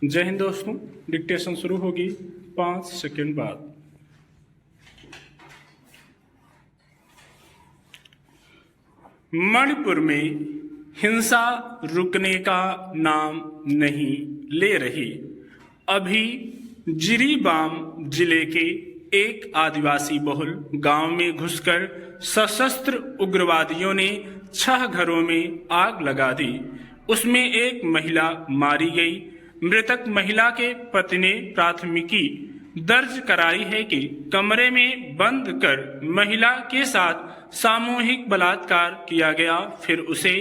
जय हिंद दोस्तों। डिक्टेशन शुरू होगी 5 सेकंड बाद। मणिपुर में हिंसा रुकने का नाम नहीं ले रही। अभी जिरीबाम जिले के एक आदिवासी बहुल गांव में घुसकर सशस्त्र उग्रवादियों ने 6 घरों में आग लगा दी। उसमें एक महिला मारी गई। मृतक महिला के पति ने प्राथमिकी दर्ज कराई है कि कमरे में बंद कर महिला के साथ सामूहिक बलात्कार किया गया, फिर उसे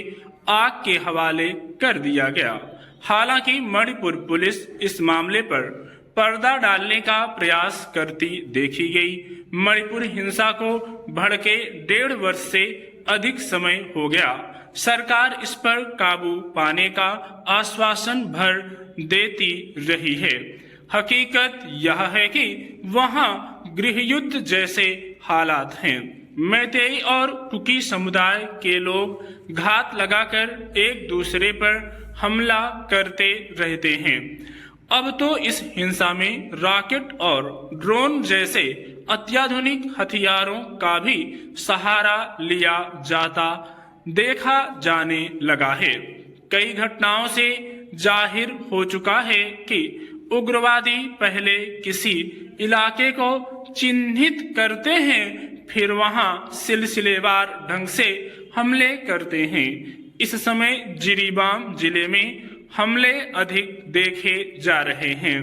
आग के हवाले कर दिया गया। हालांकि मणिपुर पुलिस इस मामले पर पर्दा डालने का प्रयास करती देखी गई। मणिपुर हिंसा को भड़के 1.5 वर्ष से अधिक समय हो गया। सरकार इस पर काबू पाने का आश्वासन भर देती रही है। हकीकत यह है कि वहां गृहयुद्ध जैसे हालात हैं। मैतेई और कुकी समुदाय के लोग घात लगाकर एक दूसरे पर हमला करते रहते हैं। अब तो इस हिंसा में रॉकेट और ड्रोन जैसे अत्याधुनिक हथियारों का भी सहारा लिया जाता देखा जाने लगा है। कई घटनाओं से जाहिर हो चुका है कि उग्रवादी पहले किसी इलाके को चिन्हित करते हैं, फिर वहां सिलसिलेवार ढंग से हमले करते हैं। इस समय जिरीबाम जिले में हमले अधिक देखे जा रहे हैं।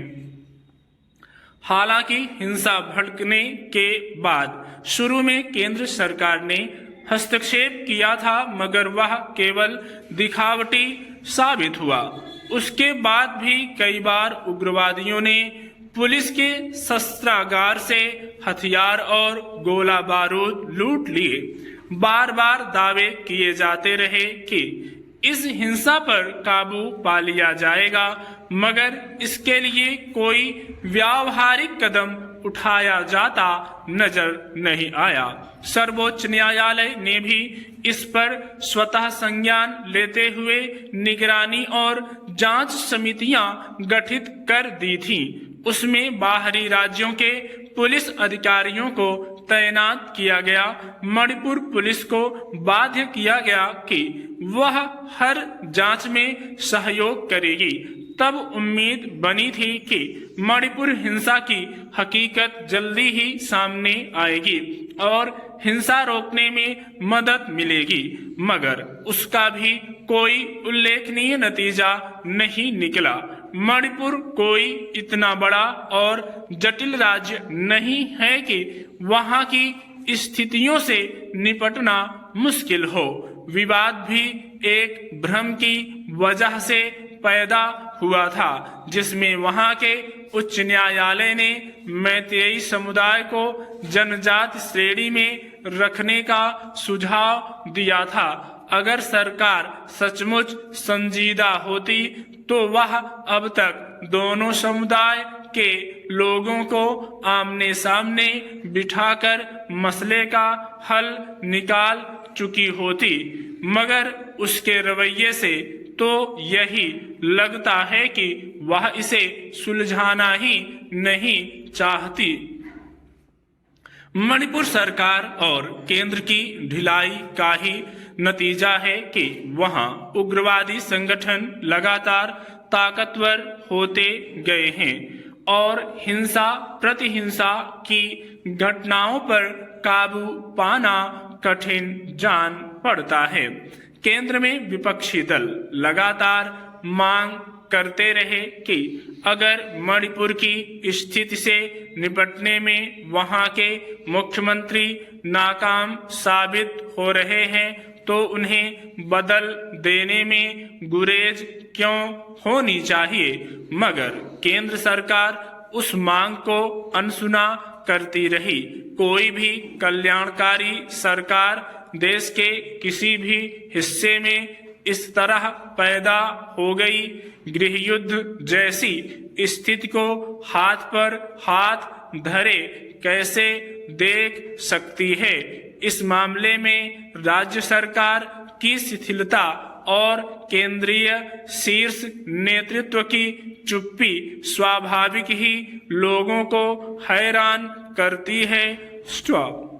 हालांकि हिंसा भड़कने के बाद शुरू में केंद्र सरकार ने हस्तक्षेप किया था, मगर वह केवल दिखावटी साबित हुआ। उसके बाद भी कई बार उग्रवादियों ने पुलिस के शस्त्रागार से हथियार और गोला बारूद लूट लिए। बार बार दावे किए जाते रहे कि इस हिंसा पर काबू पा लिया जाएगा, मगर इसके लिए कोई व्यावहारिक कदम उठाया जाता नजर नहीं आया। सर्वोच्च न्यायालय ने भी इस पर स्वतः संज्ञान लेते हुए निगरानी और जांच समितियां गठित कर दी थीं। उसमें बाहरी राज्यों के पुलिस अधिकारियों को तैनात किया गया। मणिपुर पुलिस को बाध्य किया गया कि वह हर जांच में सहयोग करेगी। तब उम्मीद बनी थी कि मणिपुर हिंसा की हकीकत जल्दी ही सामने आएगी और हिंसा रोकने में मदद मिलेगी, मगर उसका भी कोई उल्लेखनीय नतीजा नहीं निकला। मणिपुर कोई इतना बड़ा और जटिल राज्य नहीं है कि वहां की स्थितियों से निपटना मुश्किल हो। विवाद भी एक भ्रम की वजह से पैदा हुआ था, जिसमें वहां के उच्च न्यायालय ने मैतेई समुदाय को जनजाति श्रेणी में रखने का सुझाव दिया था। अगर सरकार सचमुच संजीदा होती तो वह अब तक दोनों समुदाय के लोगों को आमने सामने बिठाकर मसले का हल निकाल चुकी होती, मगर उसके रवैये से तो यही लगता है कि वह इसे सुलझाना ही नहीं चाहती। मणिपुर सरकार और केंद्र की ढिलाई का ही नतीजा है कि वहां उग्रवादी संगठन लगातार ताकतवर होते गए हैं और हिंसा प्रतिहिंसा की घटनाओं पर काबू पाना कठिन जान पड़ता है। केंद्र में विपक्षी दल लगातार मांग करते रहे कि अगर मणिपुर की स्थिति से निपटने में वहां के मुख्यमंत्री नाकाम साबित हो रहे हैं तो उन्हें बदल देने में गुरेज क्यों होनी चाहिए, मगर केंद्र सरकार उस मांग को अनसुना करती रही। कोई भी कल्याणकारी सरकार देश के किसी भी हिस्से में इस तरह पैदा हो गई गृहयुद्ध जैसी स्थिति को हाथ पर हाथ धरे कैसे देख सकती है। इस मामले में राज्य सरकार की शिथिलता और केंद्रीय शीर्ष नेतृत्व की चुप्पी स्वाभाविक ही लोगों को हैरान करती है। स्टॉप।